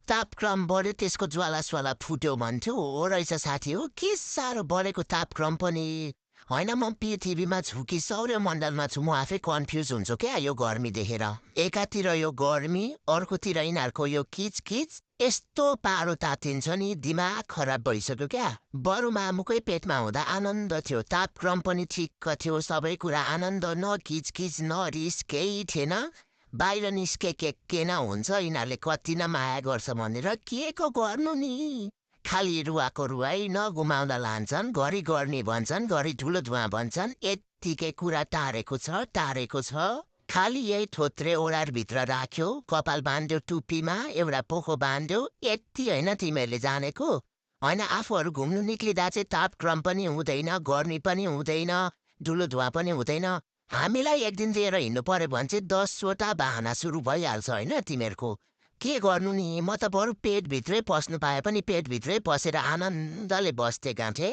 तापक्रम बढ्यो त्यसको ज्वाला स्वाला फुट्यो भन्थ्यो हो रहेछ साथी हो के साह्रो बढेको तापक्रम पनि होइन म पृथ्वीमा छु कि सौर्यमण्डलमा छु म आफै कन्फ्युज हुन्छु क्या यो गर्मी देखेर एकातिर यो गर्मी अर्कोतिर यिनीहरूको यो किचकिच यस्तो पारो तातिन्छ नि दिमाग खराब भइसक्यो क्या बरु मामुकै पेटमा हुँदा आनन्द थियो तापक्रम पनि ठिक्क थियो सबै कुरा आनन्द न किचकिच न रिस केही थिएन बाहिर निस्के के न हुन्छ यिनीहरूले कति न माया गर्छ भनेर के को गर्नु नि खाली रुवाको रुवाई नगुमाउँदा लान्छन् घरि गर्ने भन्छन् घरि ठुलो धुवा भन्छन् यत्तिकै कुरा टारेको छ खाली यही थोत्रे ओडारभित्र राख्यो कपाल बाँध्यो टुप्पीमा एउटा पोखो बाँध्यो यति होइन तिमीहरूले जानेको होइन आफूहरू घुम्नु निक्लिँदा चाहिँ तापक्रम पनि हुँदैन गर्मी पनि हुँदैन ठुलो धुवा पनि हुँदैन हामीलाई एक दिन लिएर हिँड्नु पर्यो भने चाहिँ 10वटा बाहना सुरु भइहाल्छ होइन तिमीहरूको के गर्नु नि म त बरु पेटभित्रै पस्नु पाए पनि पेटभित्रै पसेर आनन्दले बस्थे गाँठे